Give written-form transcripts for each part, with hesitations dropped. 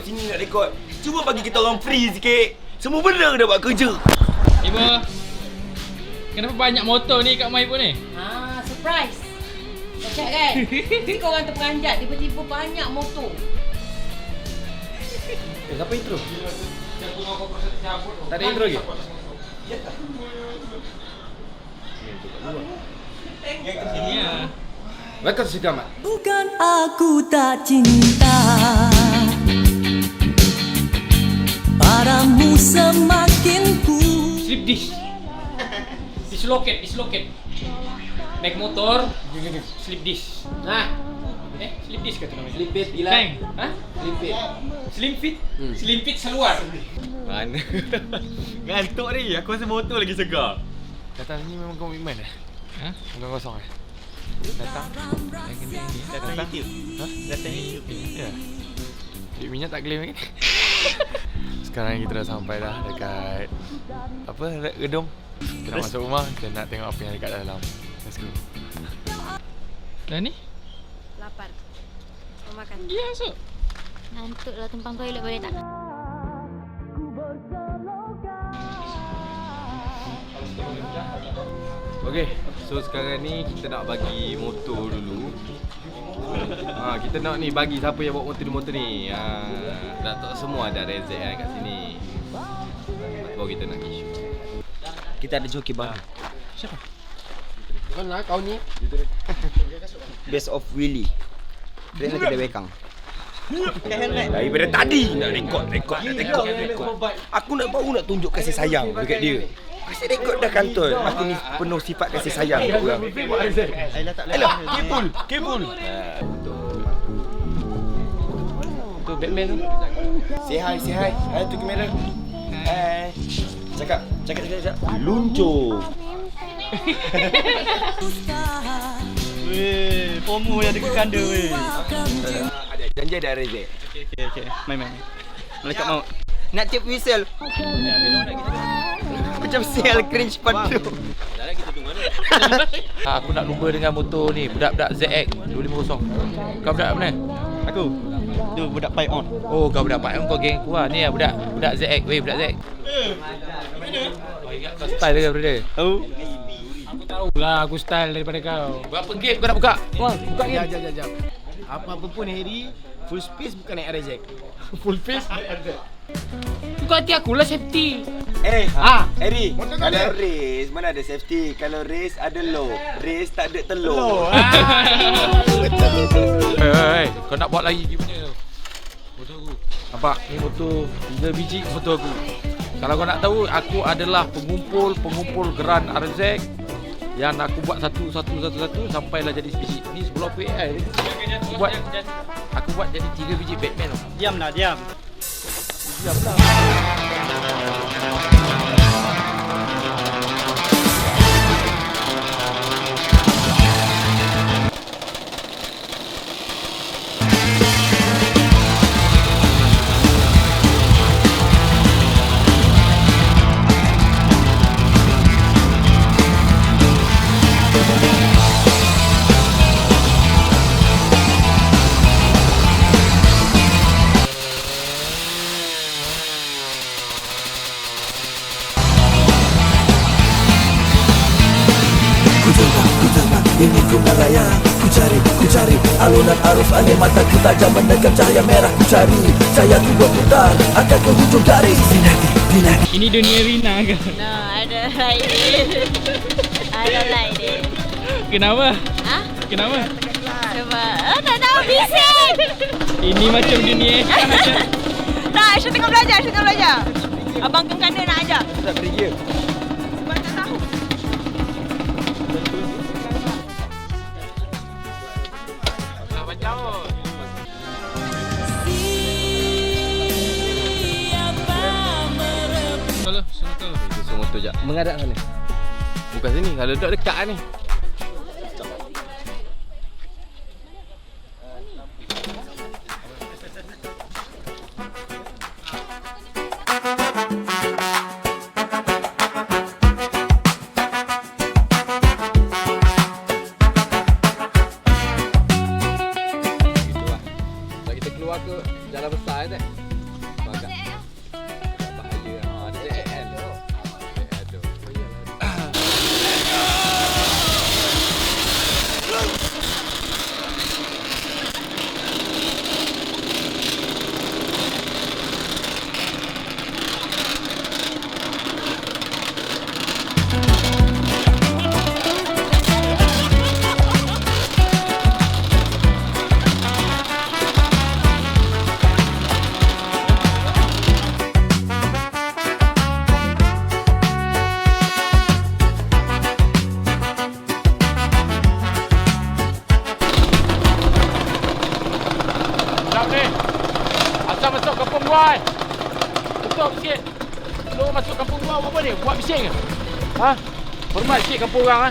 rekod sini nak rekod. Cuba bagi kita orang free sikit. Semua benda dah buat kerja. Ibu, kenapa banyak motor ni kat rumah ibu ni? Surprise. Cakap kan? Ni korang terperanjat, tiba-tiba banyak motor. Siapa intro? Tak ada intro lagi? Sini ya. Welcome to Sikamat. Bukan aku tak cinta, padamu semakin ku. Slip disc. Dislocate. Naik motor, slip disc. Slip disc kata namanya. Slip fit gila. Bang. Slip fit. Slim fit? Slim fit seluar. Mana? Ngantuk ni. Aku rasa motor lagi segar. Datang ni memang komitmen eh? Bukan kosong eh? Datang Datang YouTube. Datang YouTube. Ya. Duit minyak tak claim lagi. Sekarang kita dah sampai dah dekat apa? Gedung. Kita nak masuk rumah, kita nak tengok apa yang dekat dalam. Let's go. Dah ni? Lapar. Mau makan? Ya, masuk. Ngantuk lah, tumpang toilet boleh tak? Okay, so sekarang ni kita nak bagi motor dulu. Kita nak ni bagi siapa yang bawa motor ni. Dah tak semua ada rezek kan kat sini. Baru kita nak pergi shoot. Kita ada joki baru. Siapa? Bukan lah kau ni. Best of Willy. Dia lagi dah bekang. Daripada tadi nak rekod. Aku nak baru nak tunjuk kasih sayang dekat dia. Kasih rekod dah kantor. Aku ni penuh sifat kasih sayang kat orang. Alah, kabel. Tu Batman tu. Say hi. Hai tu kamera. Hai. Cakap. Luncur. Weh, FOMO yang dekat kanda weh. Ada janji ada rezek. Okey. Main. Malaikat maut. Nak tip whistle. Macam sel cringe padu. Aku nak lumba dengan motor ni, budak-budak ZX 250. Kau budak mana? Aku. Tu budak pipe on. Oh, kau budak Pak. Kau geng aku lah. Ni lah budak ZX. Weh, budak ZX. Mana? Kau ingat kau style ke brother? Tahu. Aku tahu lah aku style daripada kau. Berapa game kau nak buka? Wah, buka game. Jap. Apa-apa pun Harry, full space bukan naik RZ. Full face. Kau hati aku lah safety. Eri, kalau race mana ada safety? Kalau race ada low. Race tak ada telur. Hei, kau nak buat lagi gimana? Motor aku. Nampak? Ni motor 3 biji motor aku. Kalau kau nak tahu, aku adalah pengumpul geran RZ yang aku buat satu sampailah jadi sebiji. Ni sebelum aku AI ni. Aku buat jadi 3 biji Batman. Diam. Diam lah. Ini guna raya. Ku cari alunan arus angin mataku tajam menekan cahaya merah. Ku cari cahaya ku berputar akan ke hujung garis. Binati. Ini dunia Rina ke? No, I don't like it. I don't like it. Kenapa? Sebab tak tahu bising. Ini macam dunia Tak, Aisyah tengah belajar. Abang kena nak ajar. Tak beri dia. Sebab tak tahu. Itu semua motor jap. Menghadap sana. Bukan sini, kalau duduk dekat ni. Kalau kita keluar ke jalan besar kan. luar. Betul sikit. Lu masuk kampung gua apa ni? Buat bising ke? Ha? Hormat sikit kampung orang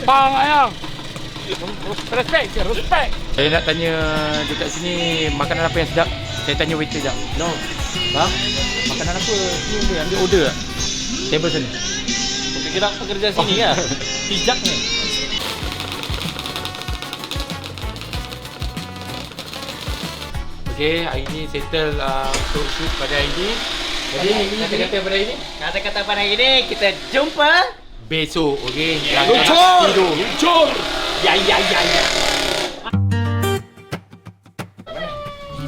Bang ayang. Respect. Saya nak tanya dekat sini makanan apa yang sedap? Saya tanya waiter jap. No. Bang, makanan apa? Ni boleh ambil order tak? Table sana. Kira pekerja sini lah. Pijak ni. Okay, hari ni settle untuk shoot pada hari ni. Jadi, kata-kata pada hari ni? Kata-kata pada hari ni kita jumpa Besok, okay? Luncur. Ya.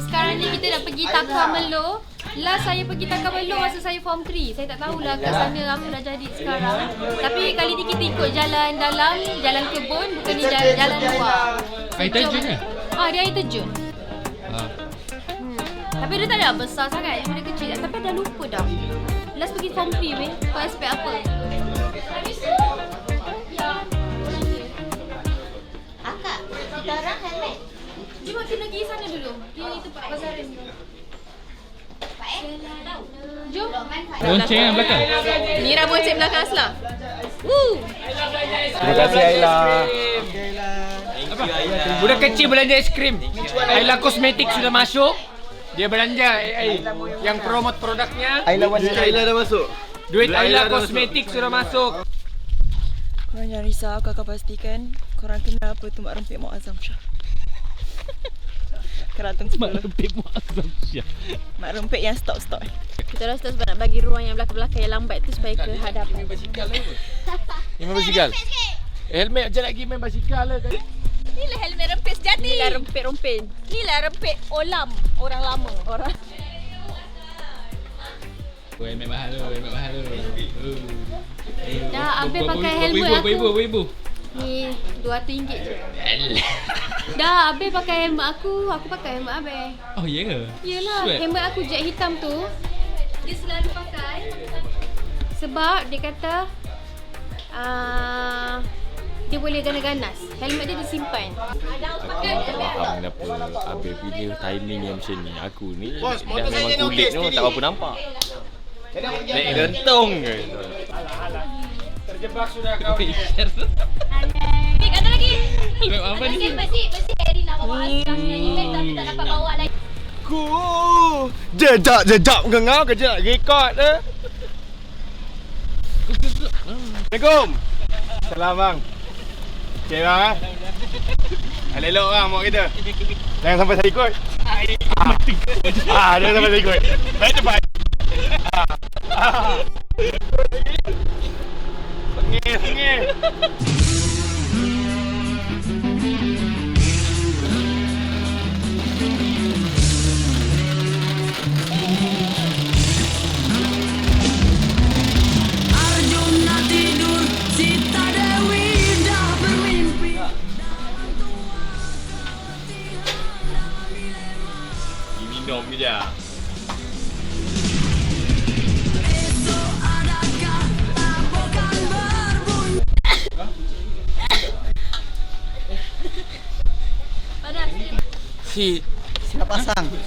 Sekarang ni kita nak pergi Takamelo. Last saya pergi Takamelo masa saya form 3. Saya tak tahulah kat sana apa dah jadi sekarang. Tapi kali ni kita ikut jalan dalam, jalan kebun, bukannya jalan luar. Air terjun ke? Dia air terjun. Tapi dia tak ada besar sangat, dia kecil. Tapi dah lupa dah. Last pergi form 3 weh. Kau expect apa? Habis tu? Ya. Akak, sekarang helmet. Jom kita pergi sana dulu. Di tempat bazaran tu. Jom. Bonceng yang belakang. Mira bonceng belakang Asla. Woo. Terima kasih Ayla. Budak kecil belanja aiskrim. Ayla Kosmetik sudah masuk. Dia belanja yang promote produknya. Ayla dah masuk. Duit Ayla Kosmetik sudah masuk. Korang jangan risau, aku akan pastikan korang kenal apa tu Mak Rempit Muazzam Shah. Keratung 10. Mak Rempit Muazzam Shah. Mak Rempit yang stok-stok. Kita rasa sebab nak bagi ruang yang belakang-belakang yang lambat tu supaya ke hadapan. Basikal lah apa? Main basikal? Helmet macam nak pergi main basikal lah kan? Inilah helmet rempit sejati. Inilah rempit-rempit. Inilah rempit olam. Orang lama. Orang. Helmet mahal tu. Dah, Abel pakai helmet aku. Berapa ibu? Ni RM200 je. Dah, Abel pakai helmet aku pakai helmet Abel. Oh ya ke? Yelah, Sweat. helmet aku jet hitam tu dia selalu pakai sebab dia kata dia boleh ganas-ganas. Helmet dia disimpan. Aku tak faham kenapa Abel punya timing yang macam ni. Aku ni dah memang kulit ni tak apa nampak. Naik rentung ke? Terjebak sudah kau ni. Bik, ada lagi. Helmet apa ni? Mesti Erin nak bawa Azam punya event tapi tak dapat bawa lagi. Jejak ngau kerja nak rekod eh. Assalamualaikum. Salam bang. Okey bang ah. Elok bang mak kita. Jangan sampai saya ikut. Jangan sampai saya ikut. Baik cepat. Sengih. Arjuna tidur, Sita Dewi dah bermimpi. Minum ke je?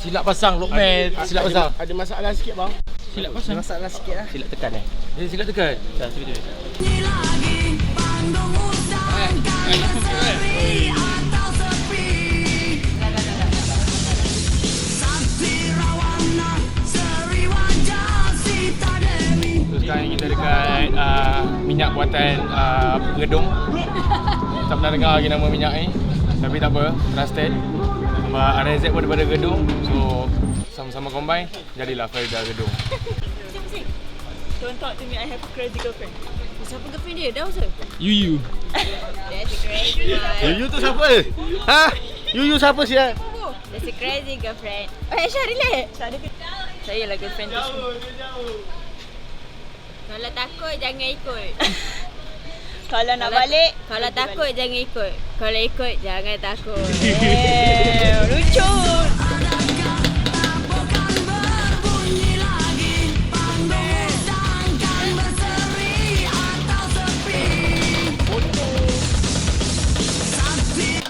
Silap pasang Lokman. Silap pasang. Ada masalah sikit bang. Silap pasang. Masalah sikit lah. Silap tekan eh. Silap tekan. Ini lagi Bandung Udang kan berseri atau sepi. Sakti Rawana seri wajah Sita Dewi. So sekarang kita dekat minyak buatan Gedung. Tak pernah dengar lagi nama minyak ni. Tapi tak apa, trusted. Sebab RZ pun daripada Gedung. So sama-sama combine, jadilah Farida Gedung. Don't talk to me, I have a crazy girlfriend. Siapa girlfriend dia? Dah usah? You. That's a crazy one. Yuyu tu siapa? Ha? Yuyu siapa sial? That's a crazy girlfriend. Syah, relax. Saya lah girlfriend tu. Kalau takut jangan ikut. Kalau nak balik, Kalau takut jangan ikut. Kalau ikut jangan takut. lucu. Berbunyi lagi Bandung Udang kan berseri atau sepi. Sakti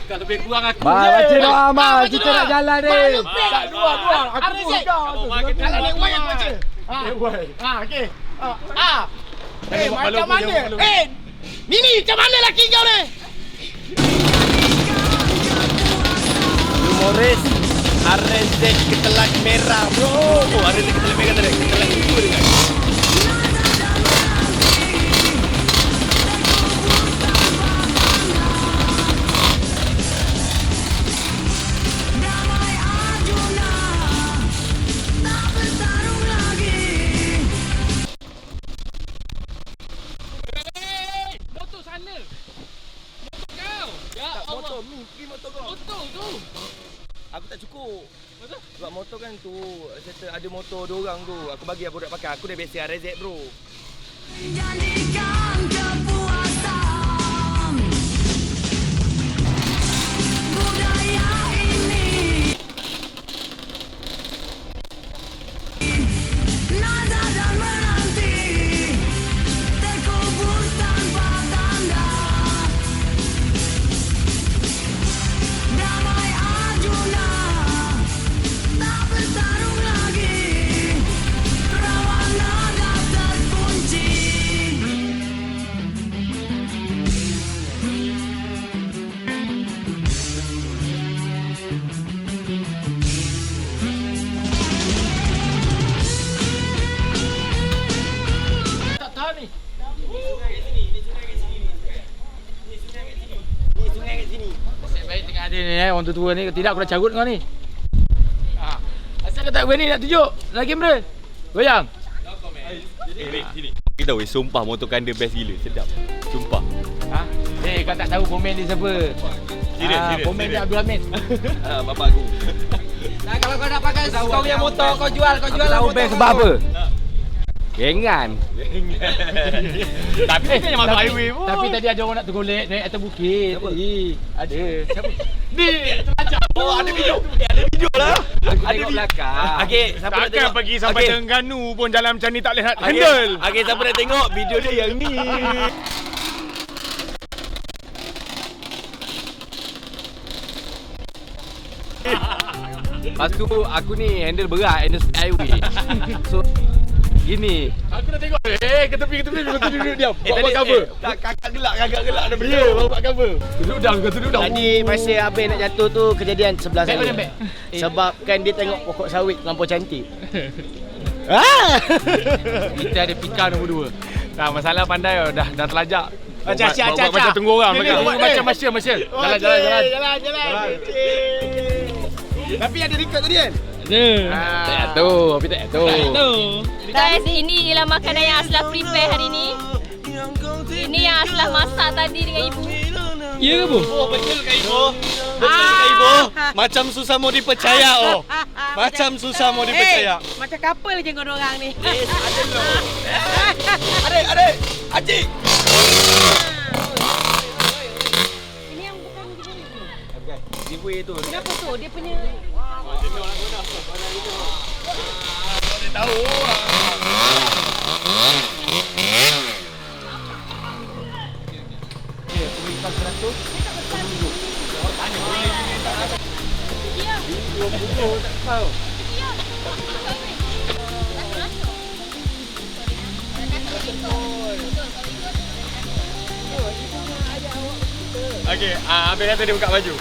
Kalau lebih kurang aku. Baca doa Mal, kita nak jalan ni. Tak dua. Aku pun kau. Kalau dia buat aku baca. Okey. Macam mana? Nini, macam mana laki kau ni? Humoris RZ Ketelak Merah bro. Oh RZ Ketelak Merah tadi. Ketelak itu dengan. Motor sana. Motor kau. Ya Allah. Pergi motor kau. Motor tu. Aku tak cukup. Sebab motor kan tu serta ada motor 2 orang tu. Aku bagi aku nak pakai. Aku dah biasa RZ bro. Jadikan kepuasan budaya ini. Nada dan menanti terkubur tanpa tanda. Damai Arjuna tak bertarung lagi. Rawan naga terkunci. Tak tahan ni. Nasib baik tengah ada ni orang tua ni. Tidak aku dah carut kau ni. Asal kau tak berani nak tunjuk dalam kamera. Goyang. Sini. Kita tahu sumpah motor kanda best gila. Sedap. Sumpah. Kau tak tahu komen dia siapa. Serius. Komen dia Abdul Hamid. Bapak aku. Nah, kalau kau nak pakai kau punya motor, kau jual Tahu motor. best sebab apa? Gengan. Tapi kan masuk highway pun. Tapi tadi ada orang nak tergolek naik atas bukit. Ada. Siapa? Ni terlanjak. Oh ada video. Ada video lah. Aku tengok belakang. Okey, siapa nak tengok? pergi sampai Okey. Terengganu pun jalan macam ni tak boleh Okey, handle. Okey, siapa nak tengok video dia yang ni? Lepas tu aku ni handle berat, handle highway. So gini. Aku dah tengok. Ke tepi kau duduk diam. Buat cover. Kakak gelak dah benda. Ya, buat cover. Duduk down. Tadi masa Abang nak jatuh tu kejadian sebelah Back, saya. back. Sebab kan dia tengok pokok sawit terlampau cantik. Kita ada pika nombor 2. Tak masalah pandai dah terlajak. Acah. Macam tunggu orang. Ni, Macam Marshall. Jalan. Tapi ada record tadi kan? Tak tahu. Guys, ini ialah makanan yang Aslah prepare hari ni. Ini yang Aslah masak tadi dengan ibu. Ya ke, Bu? Oh, betul ke Ibu? Betul ke Ibu? Macam susah mau dipercaya Macam susah mau dipercaya. Macam couple je korang orang ni. Ada loh. Adik. Acik. Ini yang bukan Giveaway tu. kenapa tu? Dia punya Dia tahu. Okey, Abang kata dia buka baju.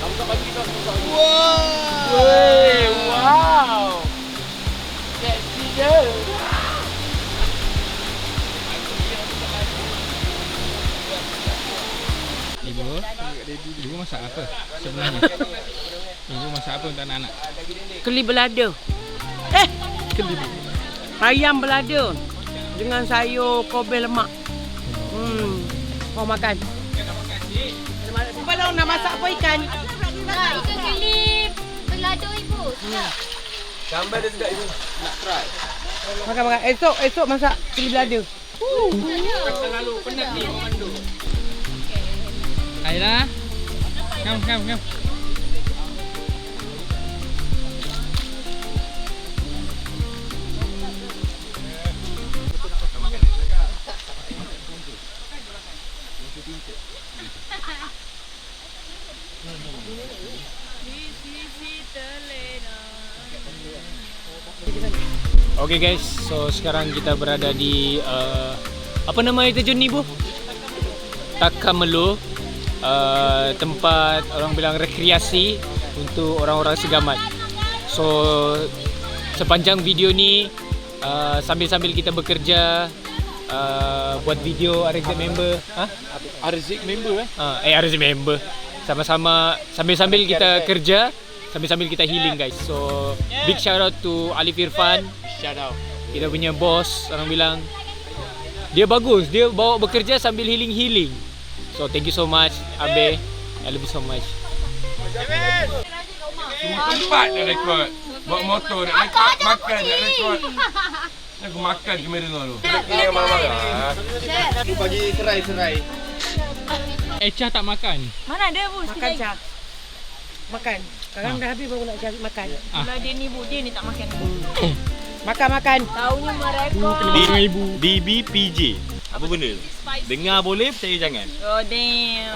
Buka baju kita. Wow. Seksi je. Ibu masak apa sebenarnya? Ibu masak apa untuk anak-anak? keli belada. Keli. Ayam belada dengan sayur kobel lemak. Kau makan. Kalau nak masak apa ikan? Ikan keli belado ibu. Sedap. Gambar dia sedap Ibu. Nak try. Makan. Esok masak keli belada. Terlalu penat ni komando. Ayolah. Come. Okay guys, so sekarang kita berada di apa nama air terjun ni Bu? Takamelo, tempat orang bilang rekreasi untuk orang-orang segamat. So sepanjang video ni sambil-sambil kita bekerja buat video RZ member. RZ member RZ member. Sama-sama sambil-sambil kita kerja, sambil-sambil kita healing guys. So big shout out to Alif Irfan. Shout out. Kita punya boss, orang bilang dia bagus, dia bawa bekerja sambil healing. So thank you so much Abe, I love you so much. Tempat nak rekod. Bawa motor nak rekod, makan nak rekod. Aku makan kamera tu. Kena marah-marah. Aku bagi serai-serai. Echah tak makan. Mana ada Bu? Makan Cah. Makan. Sekarang dah habis baru nak cari makan. Kalau dia ni Bu, dia ni tak makan. Makan. Taunya merekod. DBPJ. Apa benda? Dengar boleh, percaya jangan. Oh damn.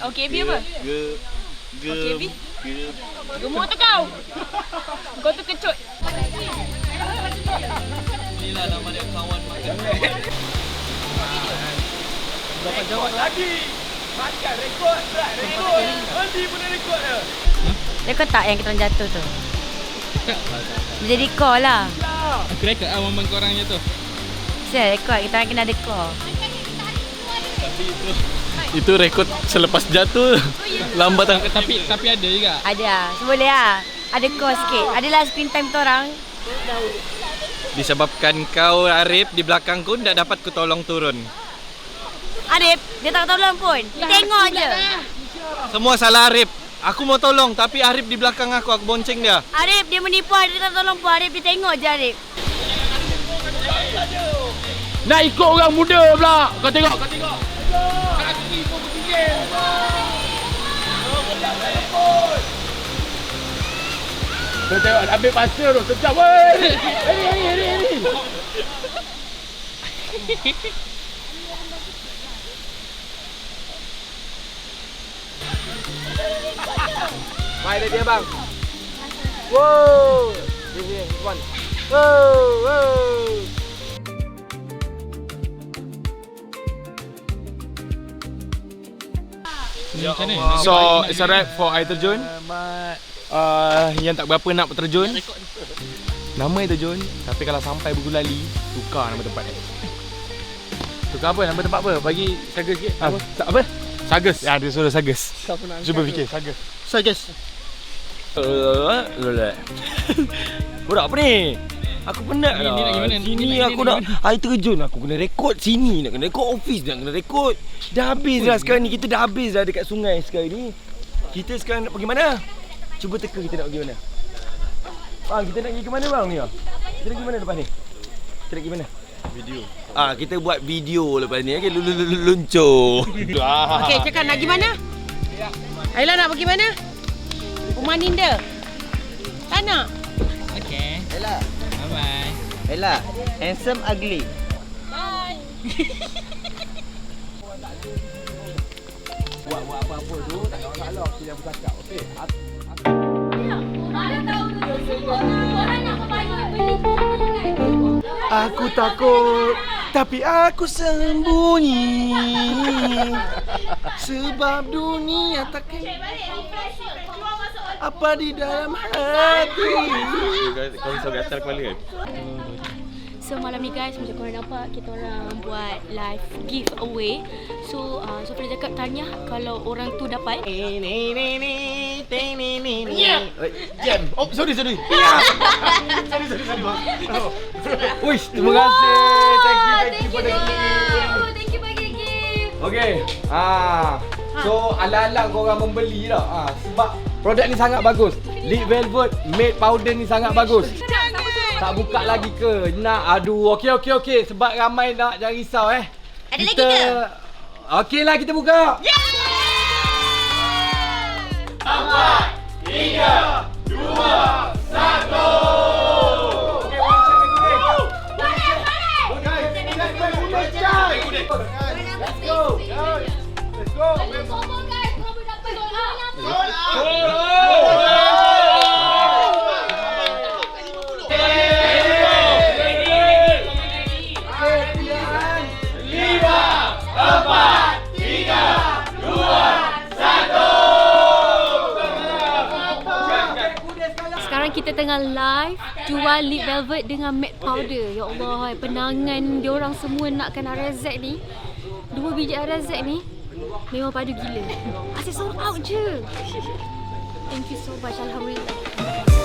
OKB apa? OKB? Gemuk tu kau. Kau tu kecut. Inilah nama dia kawan makan. Dapat jawab lagi. Makan rekod. Nanti pun rekod dia. Rekod tak yang kita orang jatuh tu? Jadi call lah. Aku rekod momen korang jatuh. Saya rekod, kita orang kena ada call. Itu rekod selepas jatuh. Lambat Tapi ada juga. Ada lah, boleh lah. Ada call sikit. Adalah screen time kita orang. disebabkan kau Arif di belakangku tak dapat ku tolong turun. Arif, dia tak tolong pun. Tengok je. Semua salah Arif. Aku mau tolong tapi Arif di belakang aku bonceng dia. Arif dia menipu, Arif dia tak tolong pun. Arif dia tengok je Arif. Nak ikut orang muda pula. Kau tengok. Aku ikut berfikir. Kau tengok ambil pasir tu. Sejam weh. Ini. Mai dia bang. Wow. Ini one. Wow. So, it's a wrap for air terjun. Yang tak berapa nak terjun. Nama air terjun, tapi kalau sampai bergulali, tukar nama tempat ni. Tukar apa? Nama tempat apa? Bagi saga sikit. Apa? Sagas. Ya, dia suruh Sagas. Cuba fikir, Sagas. Budak apa ni? Aku penat Ni lah. nak pergi mana? Sini Ni aku nak air terjun. Aku kena rekod sini. Nak kena rekod office. Nak kena rekod. Dah habis dah sekarang ni. Kita dah habis dah dekat sungai sekarang ni. Kita sekarang nak pergi mana? Cuba teka kita nak pergi mana. Bang, kita nak pergi ke mana bang ni? Kita nak pergi mana lepas ni? Kita nak pergi mana? Video. Kita buat video lepas ni. Okay, luncur. Okey, cakap nak pergi mana? Ayla nak pergi mana? Rumah Ninda. Tak nak? Okay. Ella. Bye-bye. Ella, handsome ugly. Buat apa-apa tu tak ada masalah. Kita yang bercakap. Okey. Aku takut tapi aku sembunyi sebab dunia takkan apa di dalam hati. Kau risau gatal kepala kan? So malam ni guys, macam korang nampak kita orang buat live giveaway. So pada cakap tanya kalau orang tu dapat Jam. Oh, sorry. Sorry. Wish, terima kasih. Thank you. Thank you bagi gift. Okey. So ala-ala korang membeli dah. Sebab produk ni sangat bagus. Lip Velvet Matte Powder ni sangat bagus. Tak buka lagi ke? Nak? Aduh, okey. Sebab ramai nak, jangan risau Ada lagi ke? Okeylah, kita buka. Sekarang kita tengah live jual lip velvet dengan matte powder. Ya Allah, penangan diorang semua nakkan RZ ni. 2 biji RZ ni memang padu gila. Asyik sold out je. Thank you so much, alhamdulillah.